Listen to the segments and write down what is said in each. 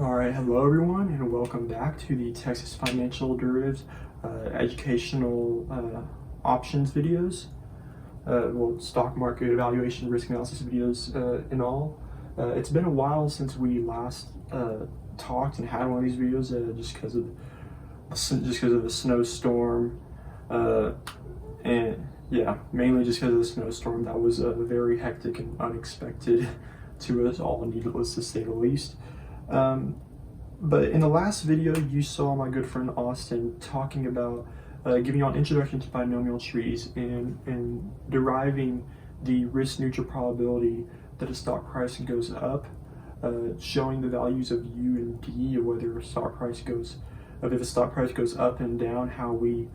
All right, hello everyone, and welcome back to the Texas Financial Derivatives educational options videos. Stock market evaluation, risk analysis videos in all. It's been a while since we last talked and had one of these videos, just because of the snowstorm, and yeah, mainly just because of the snowstorm. That was very hectic and unexpected to us all, needless to say the least. But in the last video, you saw my good friend Austin talking about giving you an introduction to binomial trees and deriving the risk-neutral probability that a stock price goes up, showing the values of U and D, of whether a stock price goes, if a stock price goes up and down, how we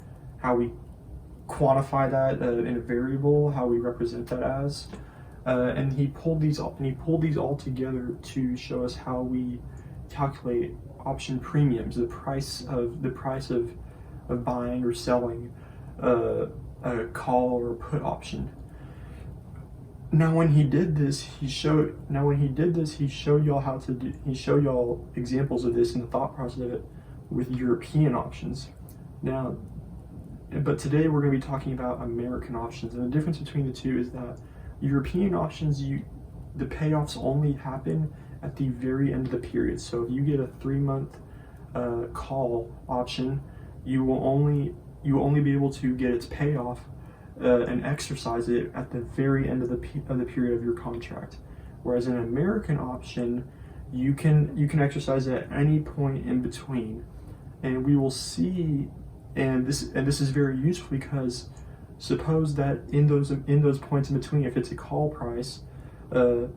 quantify that in a variable, how we represent that as, and he pulled these all together to show us how we calculate option premiums, the price of buying or selling a call or a put option. Now, when he did this, he showed y'all examples of this in the thought process of it with European options. Now, but today we're going to be talking about American options, and the difference between the two is that European options, the payoffs only happen at the very end of the period. So if you get a 3-month call option, you will only be able to get its payoff and exercise it at the very end of the period of your contract. Whereas an American option, you can exercise it at any point in between, and we will see. And this is very useful because suppose that in those points in between, if it's a call price, the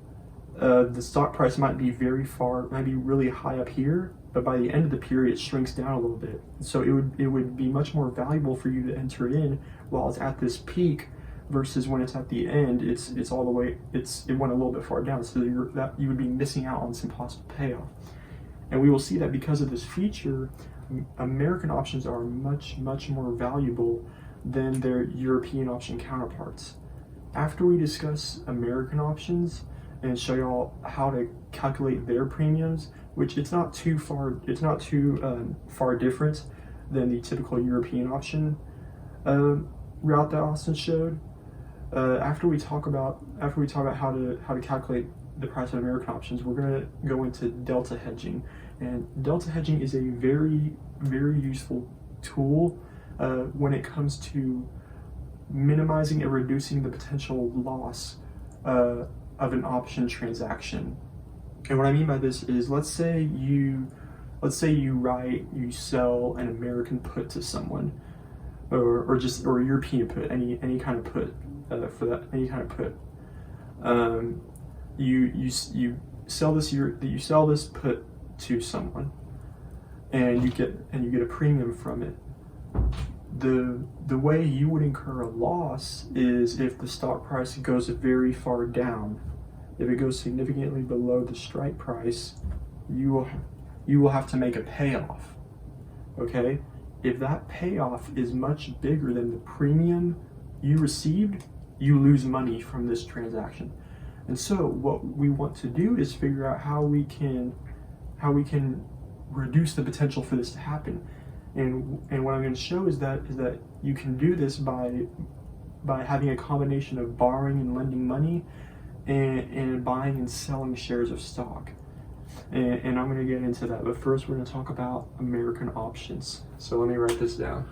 stock price might be really high up here, but by the end of the period it shrinks down a little bit. So it would be much more valuable for you to enter in while it's at this peak, versus when it's at the end, it went a little bit far down. So you would be missing out on some possible payoff. And we will see that because of this feature, American options are much more valuable than their European option counterparts. After we discuss American options and show y'all how to calculate their premiums, which it's not too far different than the typical European option route that Austin showed. After we talk about how to calculate the price of American options, we're going to go into delta hedging. And delta hedging is a very useful tool when it comes to minimizing and reducing the potential loss of an option transaction. And what I mean by this is, let's say you sell an American put to someone, or a European put, any kind of put, any kind of put. You sell this put to someone, and you get a premium from it. The way you would incur a loss is if the stock price goes very far down. If it goes significantly below the strike price, you will have to make a payoff. Okay? If that payoff is much bigger than the premium you received, you lose money from this transaction. And so what we want to do is figure out how we can reduce the potential for this to happen. And what I'm going to show is that you can do this by having a combination of borrowing and lending money, and buying and selling shares of stock. And I'm going to get into that, but first we're going to talk about American options. So let me write this down.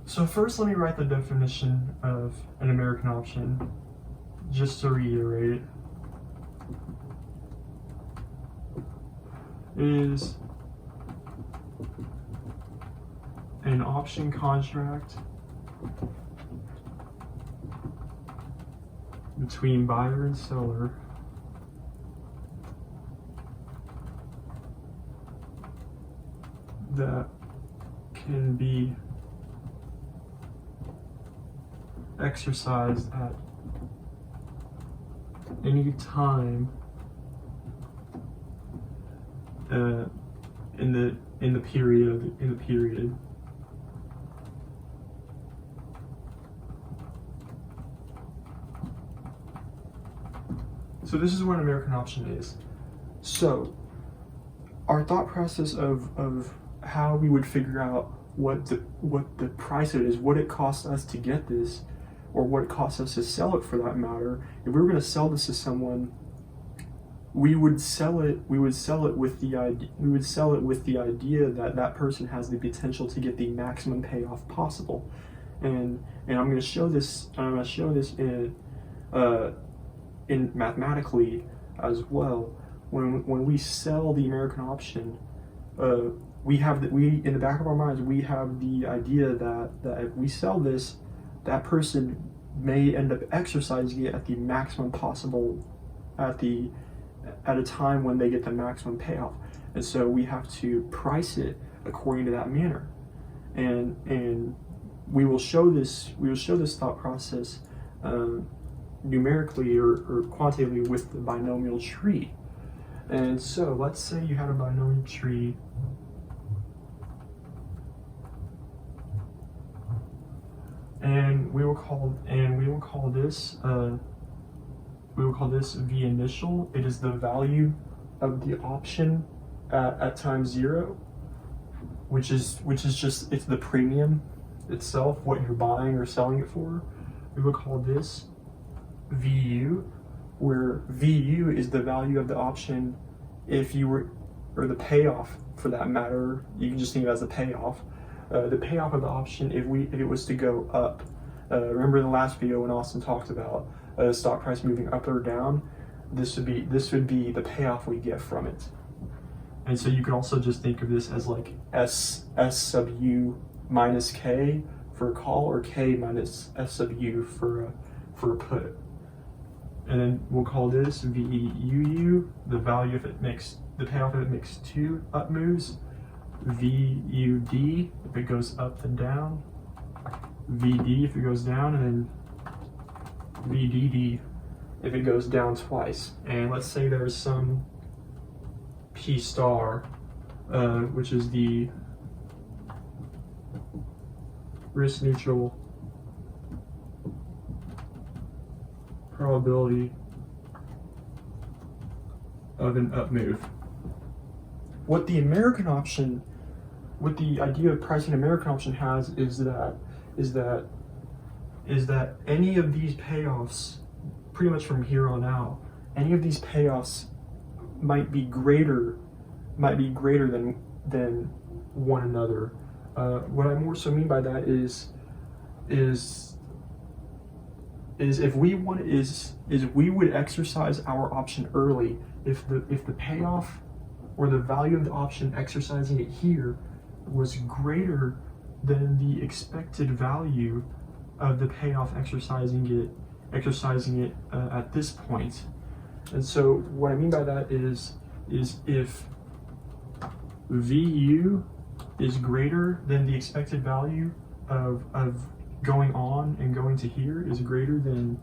So first, let me write the definition of an American option, just to reiterate it. Is an option contract between buyer and seller that can be exercised at any time in the period So this is what an American option is. So our thought process of how we would figure out what the price of it is, what it costs us to get this, or what it costs us to sell it for that matter. If we were going to sell this to someone, we would sell it with the idea that that person has the potential to get the maximum payoff possible. And I'm going to show this in mathematically as well. When we sell the American option, we in the back of our minds we have the idea that if we sell this, that person may end up exercising it at the maximum possible at a time when they get the maximum payoff. And so we have to price it according to that manner. And we will show this thought process numerically or quantitatively with the binomial tree. And so let's say you had a binomial tree and we will call this V initial. It is the value of the option at time 0, which is just, it's the premium itself, what you're buying or selling it for. We will call this VU, where VU is the value of the option if you were, or the payoff for that matter. You can just think of it as the payoff. The payoff of the option if it was to go up. Remember in the last video when Austin talked about stock price moving up or down, this would be the payoff we get from it. And so you can also just think of this as like S sub U minus K for a call, or K minus S sub U for a put. And then we'll call this VUU, the value if it makes, the payoff if it makes 2 up moves, VUD if it goes up and down, VD if it goes down, and then VDD if it goes down twice. And let's say there's some P star, which is the risk neutral probability of an up move. What the American option, what the idea of pricing American option has is that any of these payoffs, pretty much from here on out, any of these payoffs might be greater than one another. What I more so mean by that is if we would exercise our option early if the payoff or the value of the option exercising it here was greater than the expected value of the payoff exercising it at this point. And so what I mean by that is if VU is greater than the expected value of going on and going to here is greater than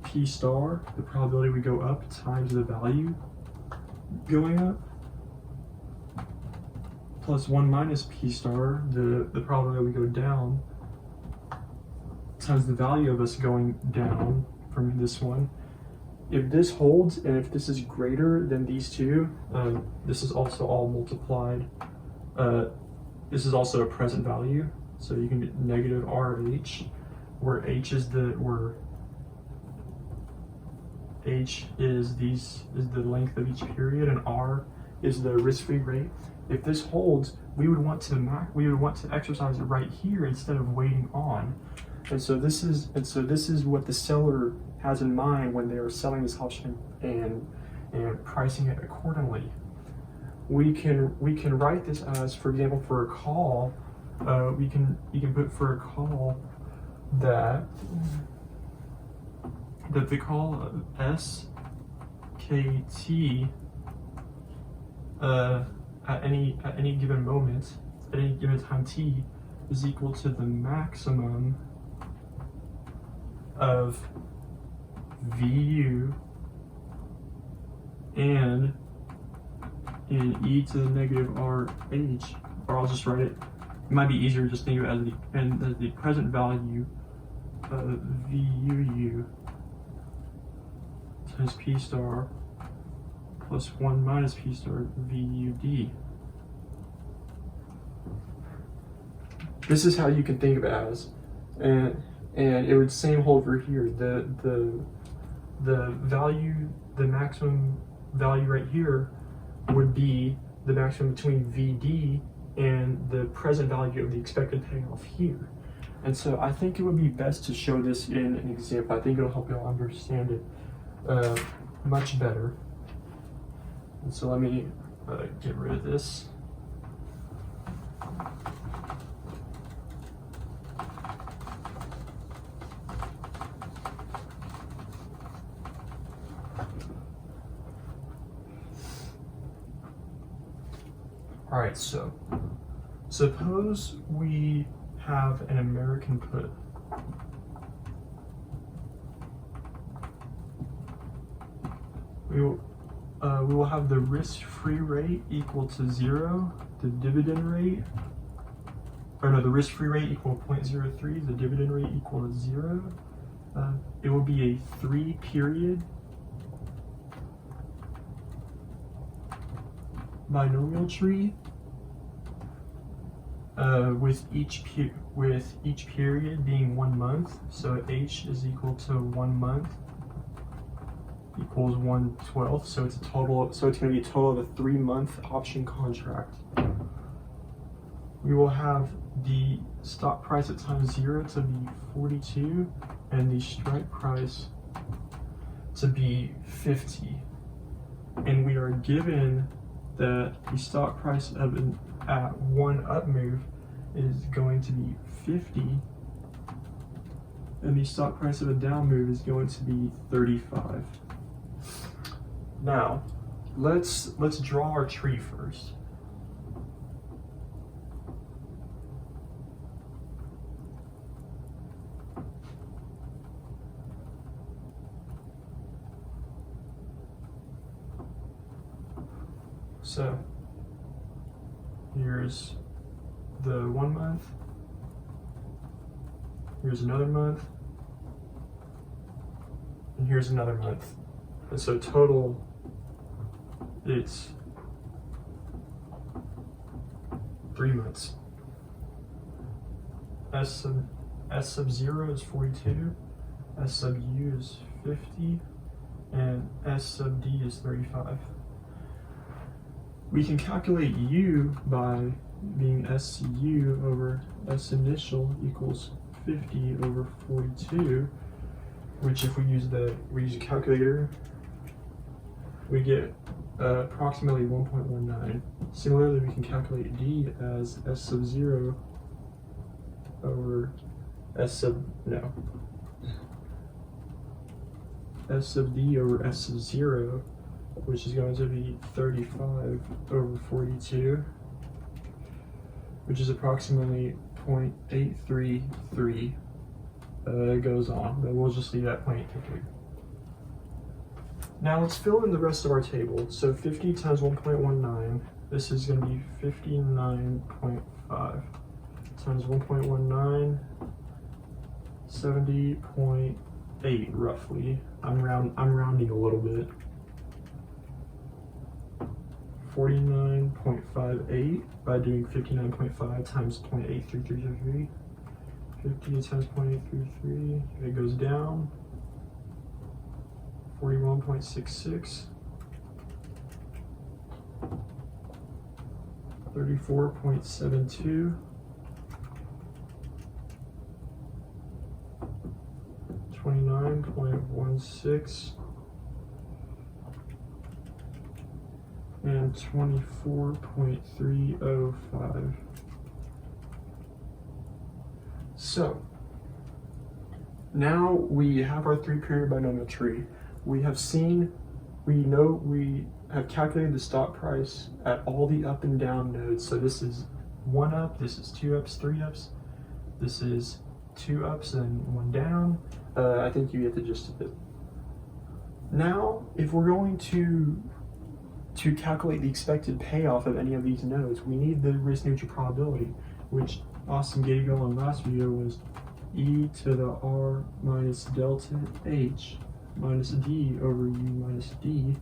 P star, the probability we go up, times the value going up, plus 1 minus P star, the probability we go down, times the value of us going down from this one. If this holds, and if this is greater than these two, this is also all multiplied. This is also a present value, so you can get negative RH, where H is the length of each period, and R is the risk-free rate. If this holds, we would want to exercise it right here instead of waiting on. And so this is what the seller has in mind when they are selling this option and pricing it accordingly. We can write this as, for example, for a call, you can put for a call that the call SKT at any given moment, at any given time t, is equal to the maximum of VU and in e to the negative RH, or I'll just write it. It might be easier to just think of it as the present value of VUU times P star plus 1 minus P star VUD. This is how you can think of it as, and it would same hold over here. The value, the maximum value right here would be the maximum between VD and the present value of the expected payoff here. And so I think it would be best to show this in an example. I think it'll help you all understand it much better. And so let me get rid of this. All right, so suppose we have an American put. We will have the risk-free rate equal to 0, the dividend rate, or no, the risk-free rate equal to 0.03, the dividend rate equal to 0. It will be a 3-period binomial tree with each period being 1 month. So H is equal to 1 month equals 1/12. So it's a total. So it's going to be a total of a 3-month option contract. We will have the stock price at time 0 to be 42, and the strike price to be 50. And we are given that the stock price at one up move is going to be 50, and the stock price of a down move is going to be 35. Now, let's draw our tree first. So here's the 1 month, here's another month, and here's another month. And so total, it's 3 months. S sub 0 is 42, S sub U is 50, and S sub D is 35. We can calculate U by being SU over S initial equals 50 over 42, which if we use a calculator, we get approximately 1.19. Similarly, we can calculate D as S sub 0 over S sub D over S sub 0, which is going to be 35 over 42, which is approximately 0.833. It goes on, but we'll just leave that 0.833. Now let's fill in the rest of our table. So 50 times 1.19, this is going to be 59.5 times 1.19, 70.8 roughly. I'm rounding a little bit. 49.58 by doing 59.5 times 0.83333. 50 times 0.833, it goes down. 41.66. 34.72. 29.16. And 24.305. So now we have our 3-period binomial tree. We know we have calculated the stock price at all the up and down nodes. So this is 1 up, this is 2 ups, 3 ups, this is 2 ups and 1 down. I think you get the gist of it. Now, if we're going to calculate the expected payoff of any of these nodes, we need the risk neutral probability, which Austin gave you all in the last video was E to the R minus delta H minus d over u minus d,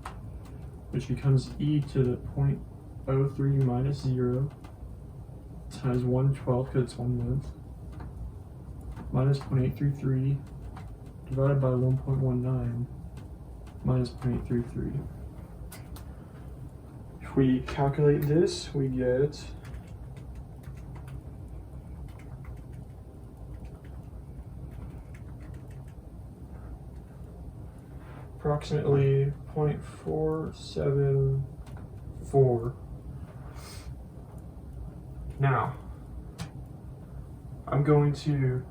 which becomes e to the 0.03 minus 0 times 1/12 because it's 1 month, minus 0.833 divided by 1.19 minus 0.833. If we calculate this, we get approximately 0.474. Now, I'm going to,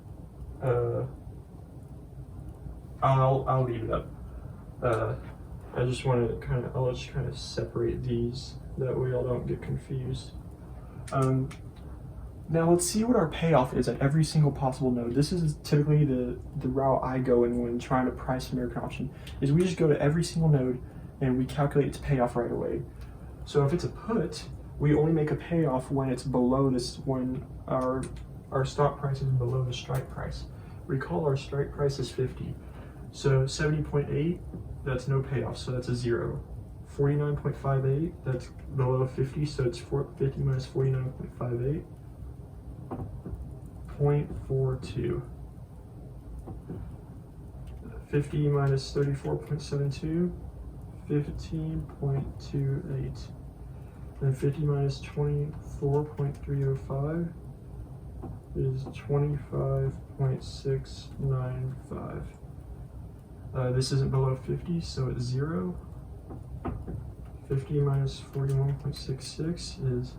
I'll leave it up. I just want to I'll just kind of separate these, that way y'all don't get confused. Now let's see what our payoff is at every single possible node. This is typically the route I go in when trying to price American option, is we just go to every single node and we calculate its payoff right away. So if it's a put, we only make a payoff when it's below this, when our stock price is below the strike price. Recall our strike price is 50. So 70.8, that's no payoff, so that's a 0. 49.58, that's below 50, so it's 50 minus 49.58. 0.42. 50 minus 34.72, 15.28. Then 50 minus 24.305 is 25.695. This isn't below 50, so it's 0. 50 minus 41.66 is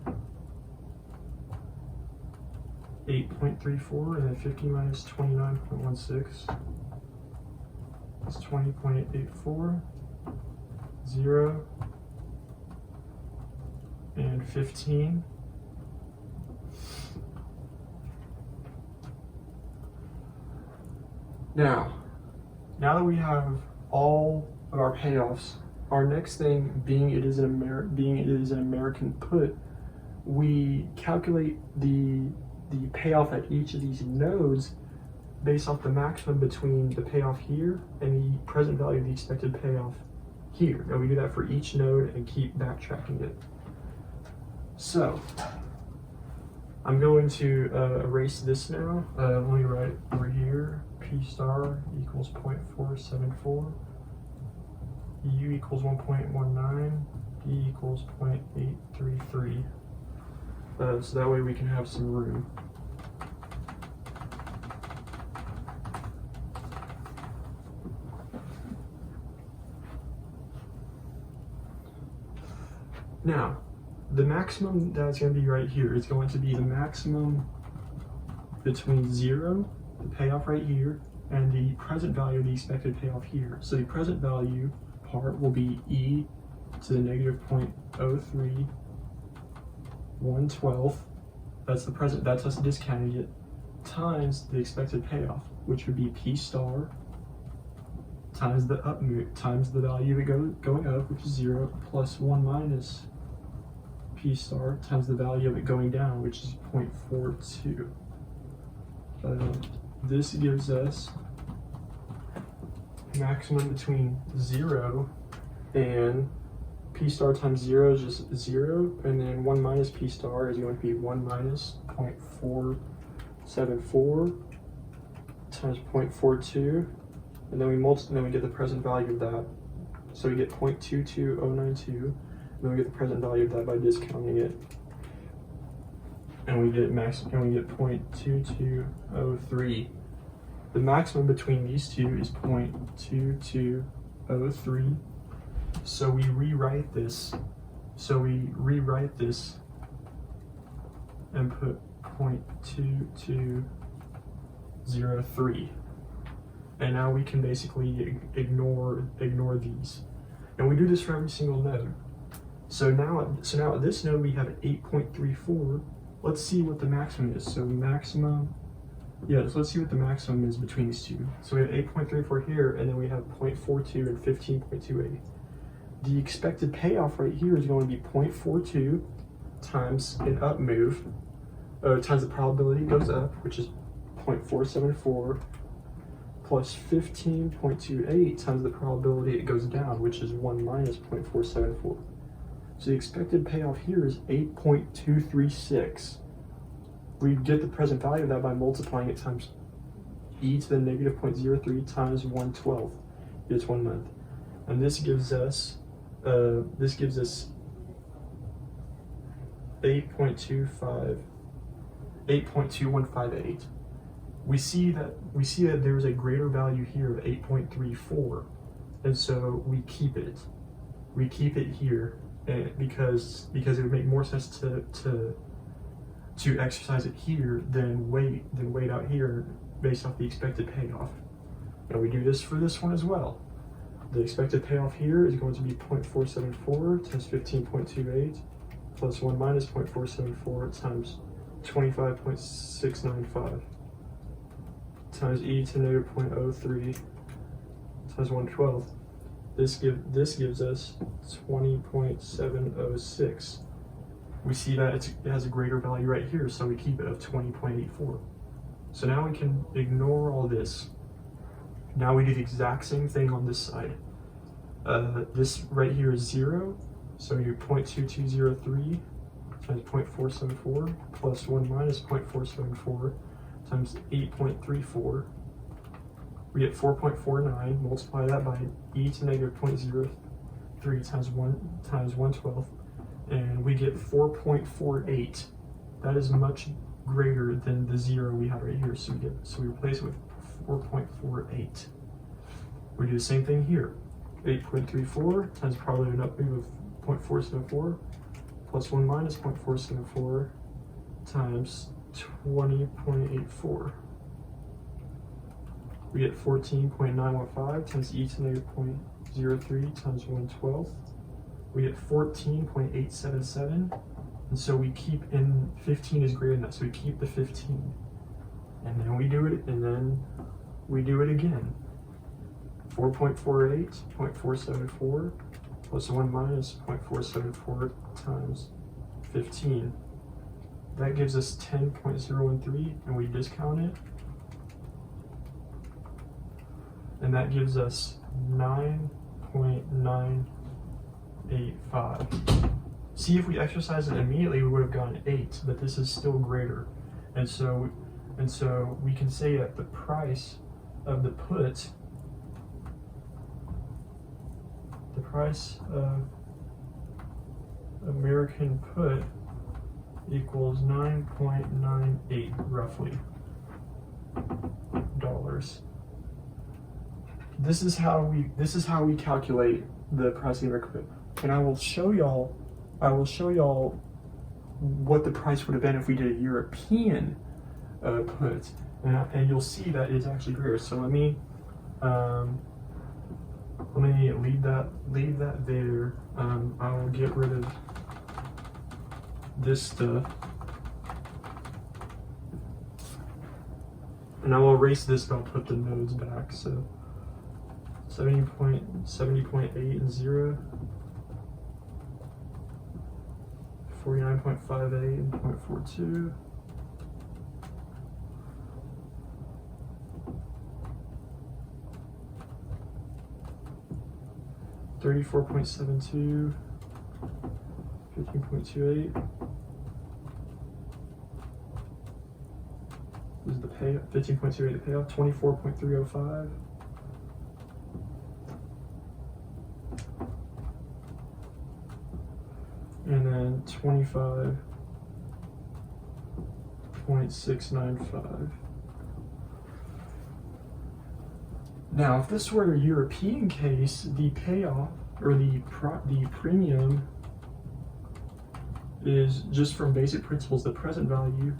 8.34, and then 50 minus 29.16 is 20.84, 0, and 15. Now that we have all of our payoffs, our next thing, being it is an American put, we calculate the payoff at each of these nodes based off the maximum between the payoff here and the present value of the expected payoff here. And we do that for each node and keep backtracking it. So I'm going to erase this now. Let me write over here, P star equals 0.474, U equals 1.19, D equals 0.833. So that way we can have some room. Now, the maximum that's going to be right here is going to be the maximum between 0, the payoff right here, and the present value of the expected payoff here. So the present value part will be e to the negative 0.03 1/12. That's the present, that's us discounting it, times the expected payoff, which would be P star times the up move, times the value of it going up, which is 0, plus 1 minus P star times the value of it going down, which is 0.42. This gives us maximum between 0 and P star times 0 is just 0, and then 1 minus P star is going to be 1 minus 0.474 times 0.42, and then we get the present value of that. So we get 0.22092, and then we get the present value of that by discounting it, and we get 0.2203. The maximum between these two is 0.2203. So we rewrite this. And put 0.2203. And now we can basically ignore these. And we do this for every single node. So now at this node we have 8.34. Let's see what the maximum is. So maximum, let's see what the maximum is between these two. So we have 8.34 here, and then we have 0.42 and 15.28. The expected payoff right here is going to be 0.42 times an up move, times the probability goes up, which is 0.474, plus 15.28 times the probability it goes down, which is 1 minus 0.474. So the expected payoff here is 8.236. We get the present value of that by multiplying it times e to the negative 0.03 times 1/12. It's 1 month. And this gives us 8.2158. We see that there's a greater value here of 8.34, and so we keep it. We keep it here because it would make more sense to exercise it here than wait out here based off the expected payoff. And we do this for this one as well. The expected payoff here is going to be 0.474 times 15.28 plus 1 minus 0.474 times 25.695 times e to negative 0.03 times 1/12. This gives us 20.706. We see that it has a greater value right here, so we keep it of 20.84. So now we can ignore all this. Now we do the exact same thing on this side. This right here is 0, so we do 0.2203 times 0.474 plus 1 minus 0.474 times 8.34. We get 4.49, multiply that by e to negative 0.03 times 1/12, and we get 4.48. That is much greater than the 0 we had right here, so we replace it with 4.48. We do the same thing here. 8.34 times probability of an up move of 0.474 plus 1 minus 0.474 times 20.84. We get 14.915 times e to negative 0.03 times 1/12. We get 14.877, and so we keep, and 15 is greater than that, so we keep the 15. And then we do it, again. 4.48, 0.474, plus 1 minus 0.474 times 15. That gives us 10.013, and we discount it. And that gives us 9.985. See, if we exercise it immediately, we would have gotten 8, but this is still greater. And so we can say that the price of the put, the price of American put equals 9.98 roughly dollars. This is how we calculate the price of the American put. And I will show y'all what the price would have been if we did a European put, and you'll see that it's actually greater. So let me leave that there. I will get rid of this stuff, and I will erase this, but I'll put the nodes back. So 70.8 and 0, 49.58 and 0.42, 34.72, 15.28. This is the payoff. 15.28 the payoff. 24.305. And then 25.695. Now, if this were a European case, the payoff or the premium is just from basic principles, the present value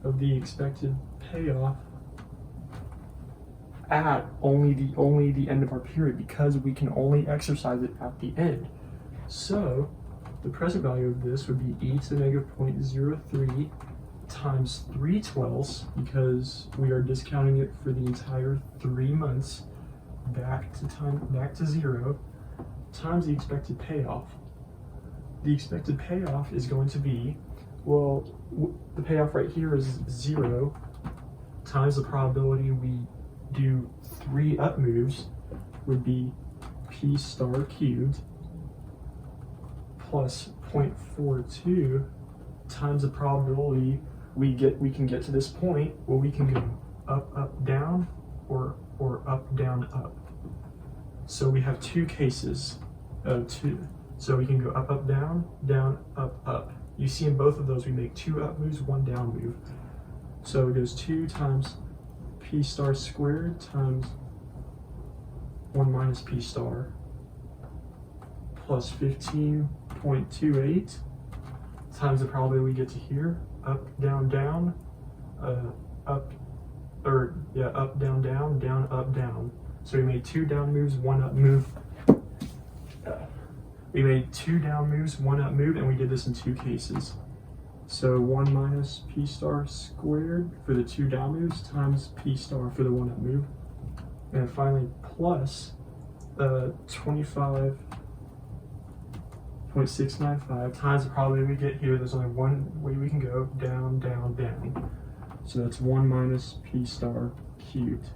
of the expected payoff at only the end of our period, because we can only exercise it at the end. So the present value of this would be e to the negative 0.03 times 3/12, because we are discounting it for the entire 3 months back to 0, times the expected payoff. The expected payoff is going to be, well, the payoff right here is 0 times the probability we do 3 up moves would be P star cubed plus 0.42 times the probability we can get to this point where we can go up, up, down, or up, down, up. So we have 2 cases of 2. So we can go up, up, down, down, up, up. You see in both of those we make 2 up moves, 1 down move. So it goes 2 times P star squared times 1 minus P star plus 15.28 times the probability we get to here, up, down, down, up, down, down, down, up, down. So we made 2 down moves, 1 up move. We made 2 down moves, 1 up move, and we did this in 2 cases. So 1 minus P star squared for the 2 down moves times P star for the 1 up move. And finally plus 25.695 times the probability we get here. There's only one way we can go, down, down, down. So that's 1 minus P star cubed.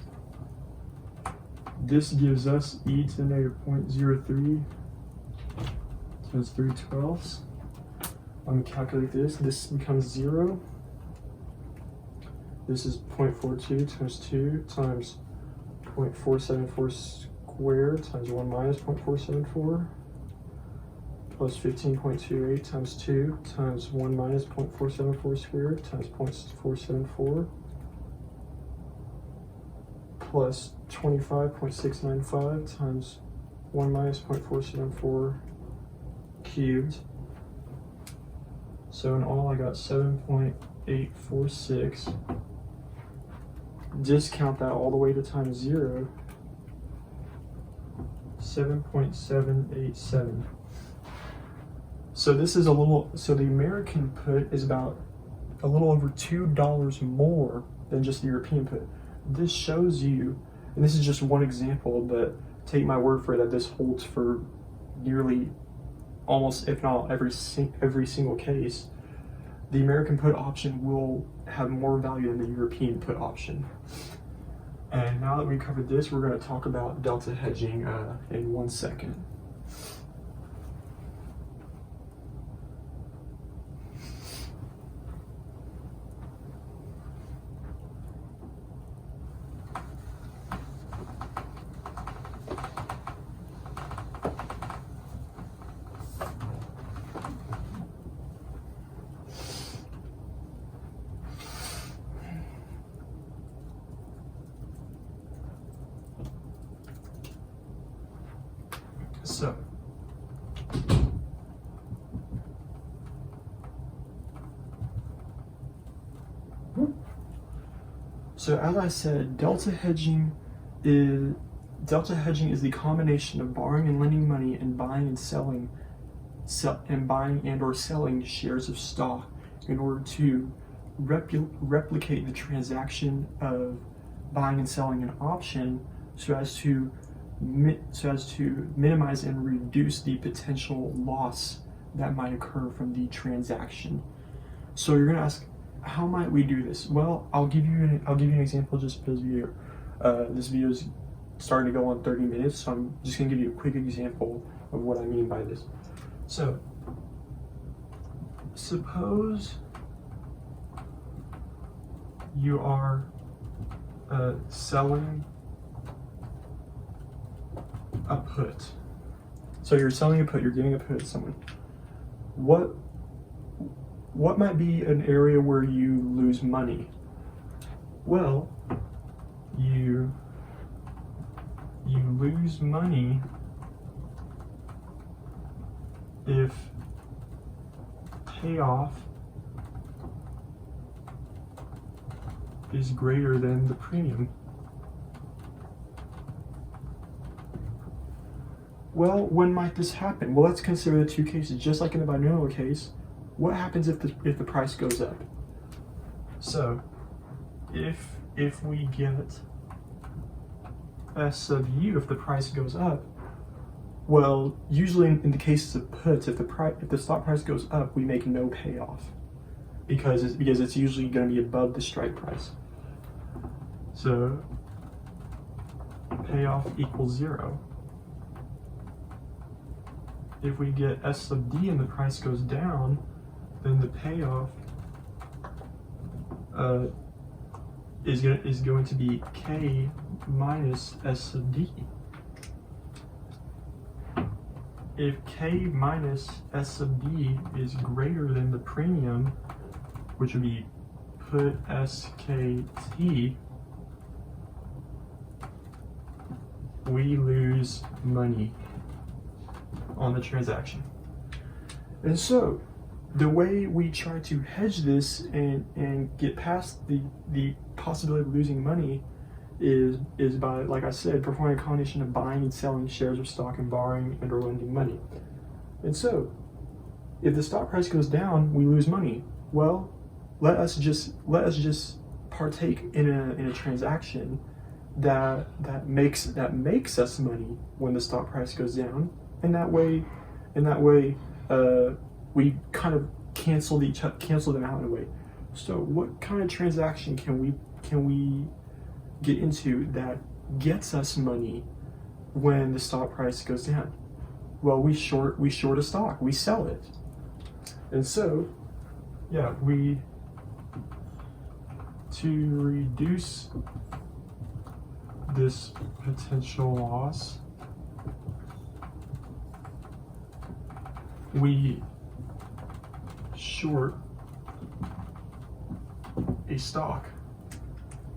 This gives us e to the negative 0.03. So it's 3/12. I'm going to calculate this. This becomes 0. This is 0.42 times 2 times 0.474 squared times 1 minus 0.474 plus 15.28 times 2 times 1 minus 0.474 squared times 0.474 plus 25.695 times 1 minus 0.474 cubed. So in all I got 7.846. Discount that all the way to times 0. 7.787. So this is so the American put is about a little over $2 more than just the European put. This shows you, and this is just one example, but take my word for it that this holds for nearly almost, if not every single case. The American put option will have more value than the European put option. And now that we've covered this, we're going to talk about delta hedging in 1 second. So as I said, delta hedging is the combination of borrowing and lending money and buying and selling, or selling shares of stock in order to replicate the transaction of buying and selling an option so as to minimize and reduce the potential loss that might occur from the transaction. So you're going to ask, how might we do this? Well, I'll give you an example just because this video is starting to go on 30 minutes, so I'm just going to give you a quick example of what I mean by this. So suppose you are selling a put. So you're selling a put, you're giving a put to someone. What might be an area where you lose money? Well, you lose money if payoff is greater than the premium. Well, when might this happen? Well, let's consider the 2 cases. Just like in the binomial case, what happens if the price goes up? So, if we get S sub u, if the price goes up, well, usually in the cases of puts, if the stock price goes up, we make no payoff because it's usually going to be above the strike price. So payoff equals 0. If we get S sub D and the price goes down, then the payoff is going to be K minus S sub D. If K minus S sub D is greater than the premium, which would be put SKT, we lose money on the transaction. And so the way we try to hedge this and get past the possibility of losing money is by, like I said, performing a combination of buying and selling shares of stock and borrowing and or lending money. And so if the stock price goes down, we lose money. Well, let us just partake in a transaction that makes us money when the stock price goes down, and that way we kind of cancel them out in a way. So what kind of transaction can we get into that gets us money when the stock price goes down? Well, we short a stock, we sell it. And so yeah, to reduce this potential loss, we short a stock.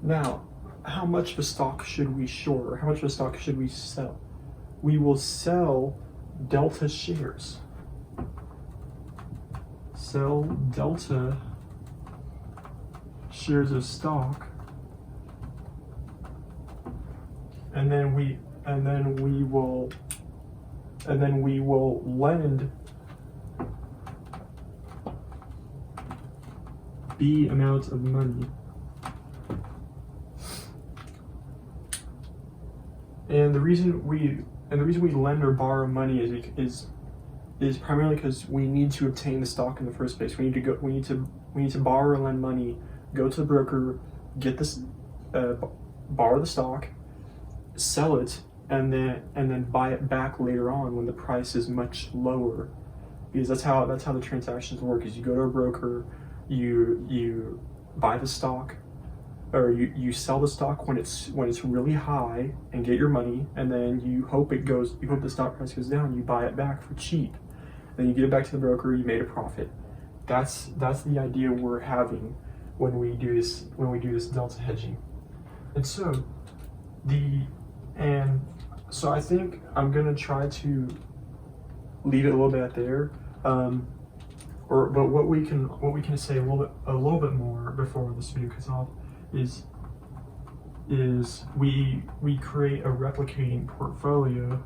Now, how much of a stock should we short, or how much of a stock should we sell? We will sell delta shares. Sell delta shares of stock, and then we will lend B amount of money. And the reason we lend or borrow money is primarily because we need to obtain the stock in the first place. We need to borrow or lend money, go to the broker, get this, borrow the stock, sell it, and then buy it back later on when the price is much lower. Because that's how the transactions work. Is you go to a broker, you buy the stock, or you sell the stock when it's really high and get your money, and then you hope the stock price goes down, you buy it back for cheap. Then you give it back to the broker, you made a profit. That's the idea we're having when we do this delta hedging. And so I think I'm gonna try to leave it a little bit there. But what we can say a little bit more before this video cuts off is we create a replicating portfolio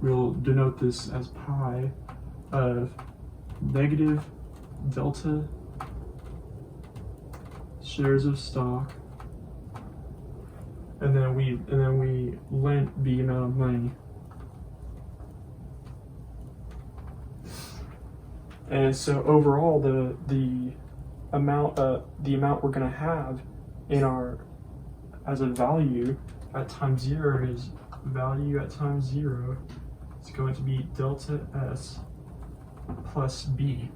we'll denote this as pi of negative delta shares of stock, and then we lent B amount of money. And so overall, the amount we're going to have in our as a value at time 0 is value at time 0. It's going to be delta S plus B,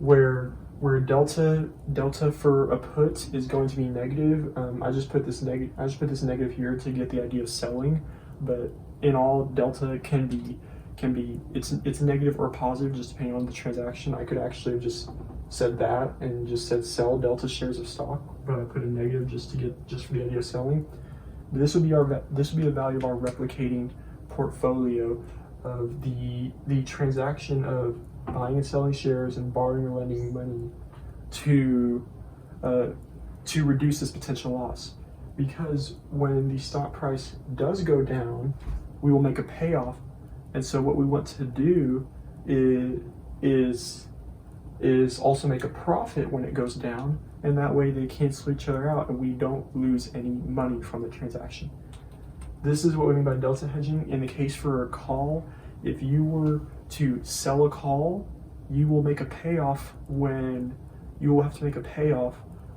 where delta for a put is going to be negative. I just put this negative here to get the idea of selling, but in all, delta can be it's negative or positive just depending on the transaction. I could actually have just said that and just said sell delta shares of stock, but I put a negative just for the idea of selling. But this would be the value of our replicating portfolio of the transaction of buying and selling shares and borrowing or lending money to reduce this potential loss. Because when the stock price does go down, we will make a payoff, and so what we want to do is also make a profit when it goes down, and that way they cancel each other out and we don't lose any money from the transaction. this is what we mean by delta hedging. In the case for a call, if you were to sell a call, you will make a payoff when you will have to make a payoff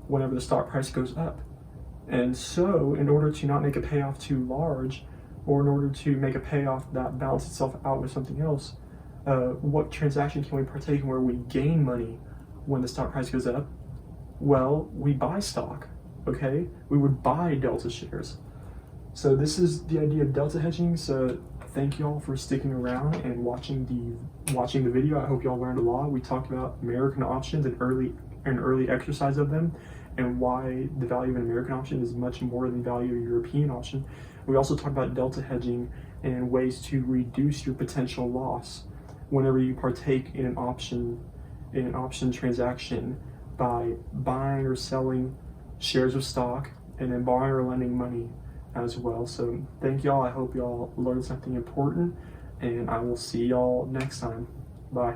whenever the stock price goes up. And so in order to not make a payoff too large, or in order to make a payoff that balances itself out with something else, what transaction can we partake in where we gain money when the stock price goes up? Well, we buy stock, okay? We would buy delta shares. So this is the idea of delta hedging. So thank you all for sticking around and watching the video. I hope y'all learned a lot. We talked about American options and early exercise of them, and why the value of an American option is much more than the value of a European option. We also talked about delta hedging and ways to reduce your potential loss whenever you partake in an option transaction by buying or selling shares of stock, and then borrowing or lending money as well. So thank y'all. I hope y'all learned something important, and I will see y'all next time. Bye.